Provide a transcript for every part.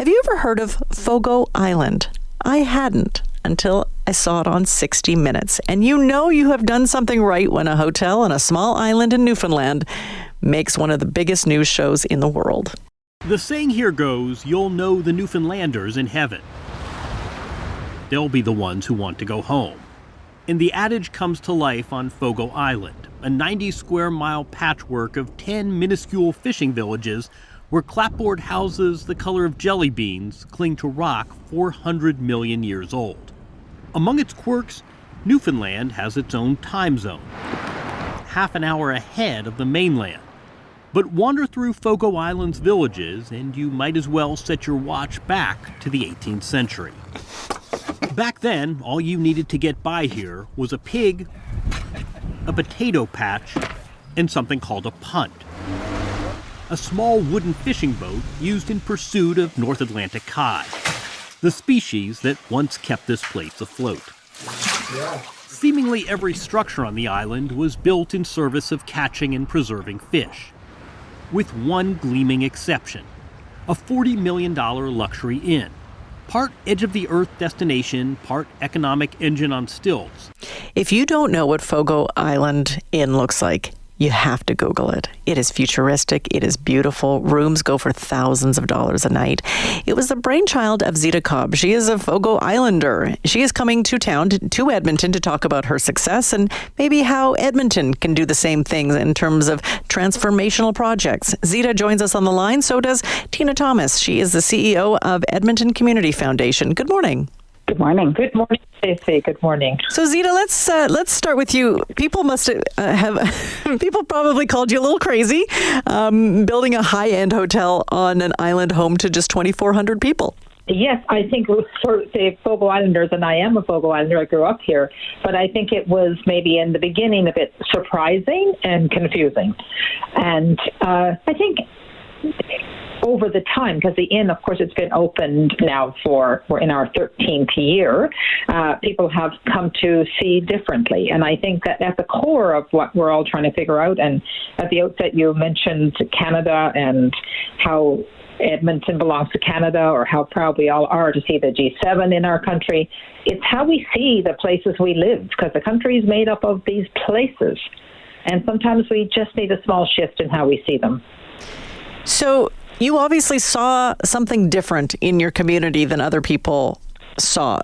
Have you ever heard of Fogo Island? I hadn't until I saw it on 60 Minutes. And you know you have done something right when a hotel on a small island in Newfoundland makes one of the biggest news shows in the world. The saying here goes, you'll know the Newfoundlanders in heaven. They'll be the ones who want to go home. And the adage comes to life on Fogo Island, a 90-square-mile patchwork of 10 minuscule fishing villages where clapboard houses the color of jelly beans cling to rock 400 million years old. Among its quirks, Newfoundland has its own time zone, half an hour ahead of the mainland. But wander through Fogo Island's villages and you might as well set your watch back to the 18th century. Back then, all you needed to get by here was a pig, a potato patch, and something called a punt. A small wooden fishing boat used in pursuit of North Atlantic cod, the species that once kept this place afloat. Seemingly every structure on the island was built in service of catching and preserving fish, with one gleaming exception, a $40 million luxury inn. Part edge-of-the-earth destination, part economic engine on stilts. If you don't know what Fogo Island Inn looks like, you have to Google it. It is futuristic. It is beautiful. Rooms go for thousands of dollars a night. It was the brainchild of Zita Cobb. She is a Fogo Islander. She is coming to town, to Edmonton, to talk about her success and maybe how Edmonton can do the same things in terms of transformational projects. Zita joins us on the line. So does Tina Thomas. She is the CEO of Edmonton Community Foundation. Good morning. Good morning. Good morning, Stacey. Good morning. So Zita, let's start with you. People must have people probably called you a little crazy, building a high-end hotel on an island home to just 2,400 people. Yes, I think for the Fogo Islanders, and I am a Fogo Islander, I grew up here, but I think it was maybe in the beginning a bit surprising and confusing. And I think over the time, because the inn, of course, it's been opened now we're in our 13th year, people have come to see differently. And I think that at the core of what we're all trying to figure out, and at the outset you mentioned Canada and how Edmonton belongs to Canada, or how proud we all are to see the G7 in our country. It's how we see the places we live, because the country is made up of these places. And sometimes we just need a small shift in how we see them. So you obviously saw something different in your community than other people saw.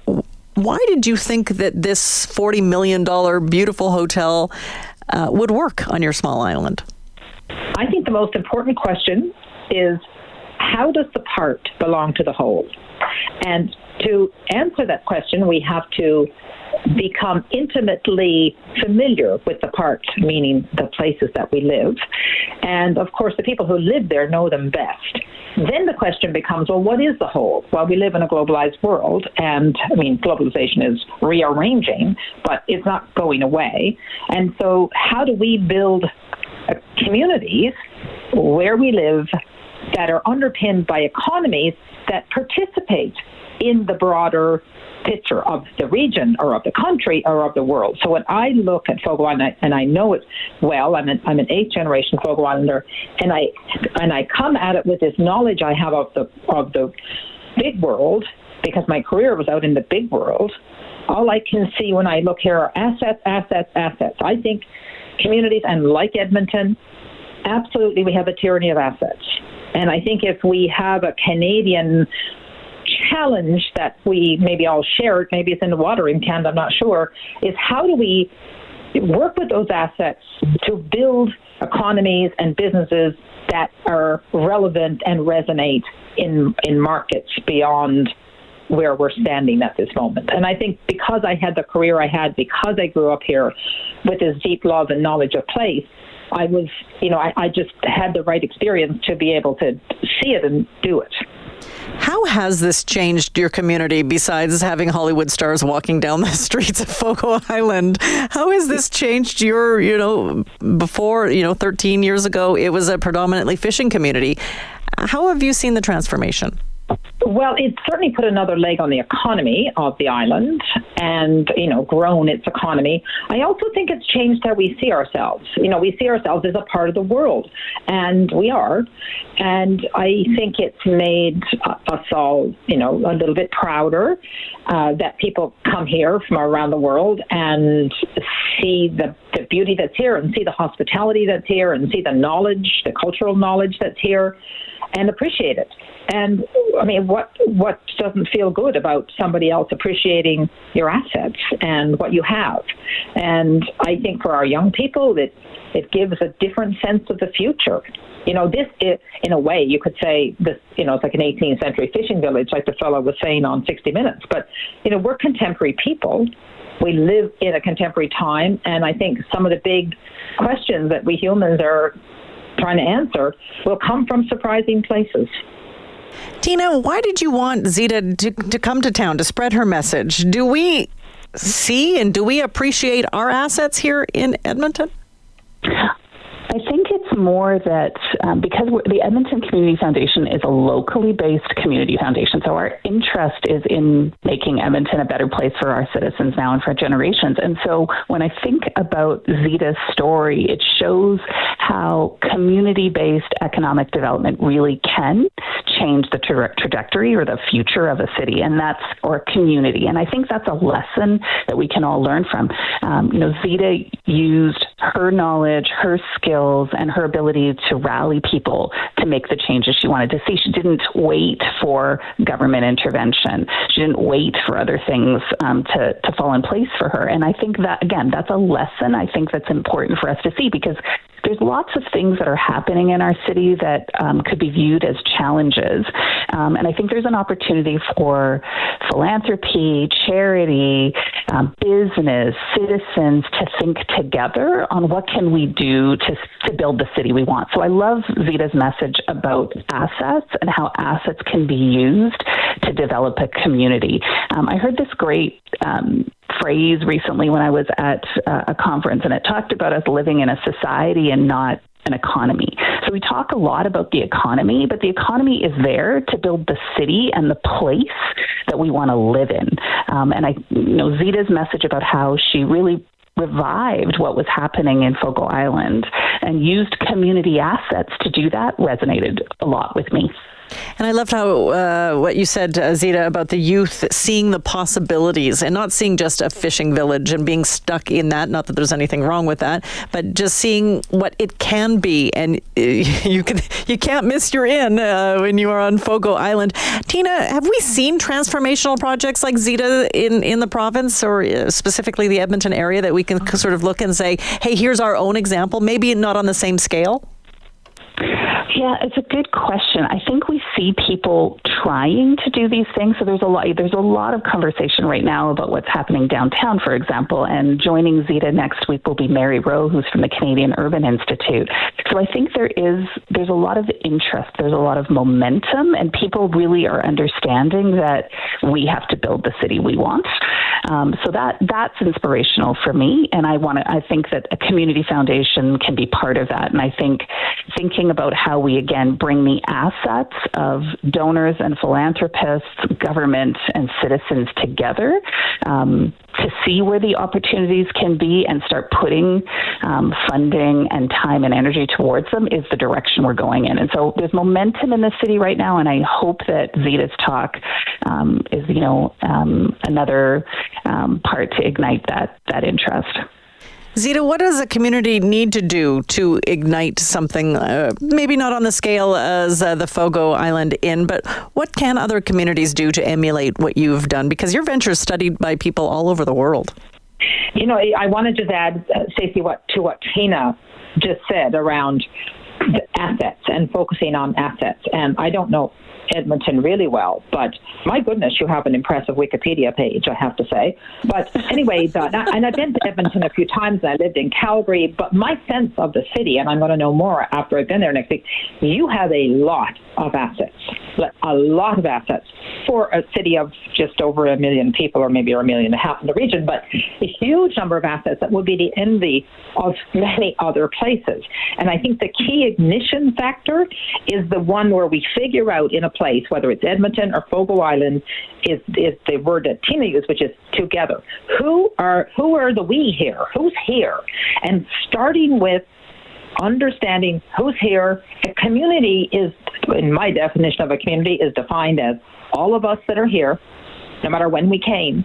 Why did you think that this $40 million beautiful hotel would work on your small island? I think the most important question is, how does the part belong to the whole? And to answer that question, we have to become intimately familiar with the parts, meaning the places that we live. And of course, the people who live there know them best. Then the question becomes, well, what is the whole? Well, we live in a globalized world, and globalization is rearranging, but it's not going away. And so how do we build communities where we live that are underpinned by economies that participate in the broader picture of the region or of the country or of the world? So when I look at Fogo Island, and I know it well, I'm an 8th generation Fogo Islander, and I come at it with this knowledge I have of the big world, because my career was out in the big world. All I can see when I look here are assets, assets, assets. I think communities, and like Edmonton, absolutely we have a tyranny of assets. And I think if we have a Canadian challenge that we maybe all share, maybe it's in the water in Canada, I'm not sure, is how do we work with those assets to build economies and businesses that are relevant and resonate in markets beyond where we're standing at this moment. And I think because I had the career I had, because I grew up here with this deep love and knowledge of place, I was, I just had the right experience to be able to see it and do it. How has this changed your community besides having Hollywood stars walking down the streets of Fogo Island? How has this changed your, before, 13 years ago, it was a predominantly fishing community. How have you seen the transformation? Well, it certainly put another leg on the economy of the island and, grown its economy. I also think it's changed how we see ourselves. We see ourselves as a part of the world, and we are. And I think it's made us all, a little bit prouder that people come here from around the world and see the beauty that's here and see the hospitality that's here and see the knowledge, the cultural knowledge that's here, and appreciate it. And I mean, what doesn't feel good about somebody else appreciating your assets and what you have? And I think for our young people, it gives a different sense of the future. This is, in a way, you could say this. It's like an 18th century fishing village, like the fellow was saying on 60 Minutes. But we're contemporary people. We live in a contemporary time, and I think some of the big questions that we humans are trying to answer will come from surprising places. Tina, why did you want Zita to come to town to spread her message? Do we see and do we appreciate our assets here in Edmonton? I think it's more that because the Edmonton Community Foundation is a locally based community foundation, so our interest is in making Edmonton a better place for our citizens now and for generations. And so when I think about Zita's story, it shows how community-based economic development really can change the trajectory or the future of a city, or community. And I think that's a lesson that we can all learn from. Zita used her knowledge, her skills, and her ability to rally people to make the changes she wanted to see. She didn't wait for government intervention. She didn't wait for other things to fall in place for her. And I think that, again, that's a lesson I think that's important for us to see, because there's lots of things that are happening in our city that could be viewed as challenges. And I think there's an opportunity for philanthropy, charity, business, citizens to think together on what can we do to build the city we want. So I love Zita's message about assets and how assets can be used to develop a community. I heard this great phrase recently when I was at a conference, and it talked about us living in a society and not an economy. So we talk a lot about the economy, but the economy is there to build the city and the place that we want to live in. And Zita's message about how she really revived what was happening in Fogo Island and used community assets to do that resonated a lot with me. And I loved how what you said, Zita, about the youth seeing the possibilities and not seeing just a fishing village and being stuck in that. Not that there's anything wrong with that, but just seeing what it can be. And you can't miss your inn when you are on Fogo Island. Tina, have we seen transformational projects like Zita in the province, or specifically the Edmonton area, that we can sort of look and say, hey, here's our own example, maybe not on the same scale? Yeah, it's a good question. I think we see people trying to do these things. So there's a lot of conversation right now about what's happening downtown, for example. And joining Zita next week will be Mary Rowe, who's from the Canadian Urban Institute. So I think there's a lot of interest. There's a lot of momentum, and people really are understanding that we have to build the city we want. So that's inspirational for me, and I think that a community foundation can be part of that. And I think thinking about how we again bring the assets of donors and philanthropists, government and citizens together to see where the opportunities can be and start putting funding and time and energy towards them is the direction we're going in. And so there's momentum in the city right now, and I hope that Zita's talk is another part to ignite that interest. Zita, what does a community need to do to ignite something, maybe not on the scale as the Fogo Island Inn, but what can other communities do to emulate what you've done? Because your venture is studied by people all over the world. I want to just add, Stacey, to what Tina just said around the assets and focusing on assets. And I don't know Edmonton really well, but my goodness, you have an impressive Wikipedia page, I have to say. But anyway, and I've been to Edmonton a few times, and I lived in Calgary, but my sense of the city, and I'm going to know more after I've been there next week, you have a lot of assets. for a city of just over 1 million people, or maybe 1.5 million in the region, but a huge number of assets that would be the envy of many other places. And I think the key ignition factor is the one where we figure out in a place, whether it's Edmonton or Fogo Island, is the word that Tina used, which is together. Who are the we here? Who's here? And starting with understanding who's here. A community is, in my definition of a community, is defined as all of us that are here, no matter when we came,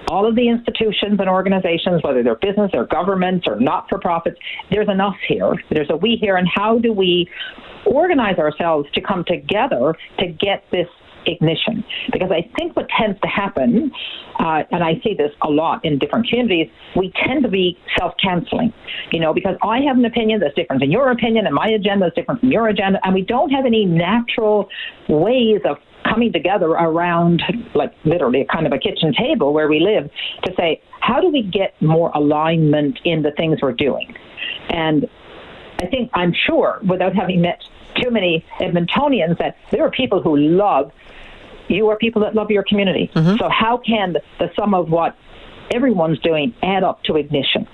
all of the institutions and organizations, whether they're business or governments or not-for-profits, there's an us here, there's a we here, and how do we organize ourselves to come together to get this ignition? Because I think what tends to happen, and I see this a lot in different communities, we tend to be self-canceling, because I have an opinion that's different than your opinion, and my agenda is different from your agenda, and we don't have any natural ways of coming together around, like literally a kind of a kitchen table where we live, to say, how do we get more alignment in the things we're doing? And I'm sure, without having met too many Edmontonians, that there are people who you are people that love your community. Mm-hmm. So how can the sum of what everyone's doing add up to ignition?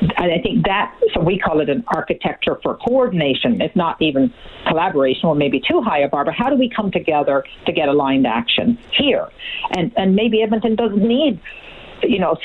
And I think so we call it an architecture for coordination, if not even collaboration, or maybe too high a bar, but how do we come together to get aligned action here? And maybe Edmonton doesn't need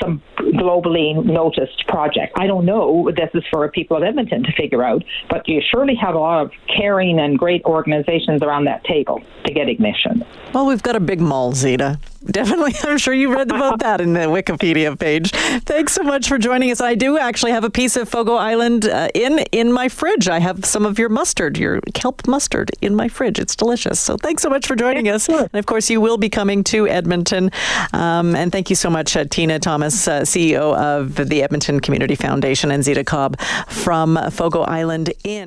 some globally noticed project. I don't know. This is for people of Edmonton to figure out, but you surely have a lot of caring and great organizations around that table to get ignition. Well, we've got a big mall, Zita. Definitely. I'm sure you read about that in the Wikipedia page. Thanks so much for joining us. I do actually have a piece of Fogo Island in my fridge. I have some of your mustard, your kelp mustard, in my fridge. It's delicious. So thanks so much for joining us. And of course, you will be coming to Edmonton. And thank you so much, Tina Thomas, CEO of the Edmonton Community Foundation, and Zita Cobb from Fogo Island in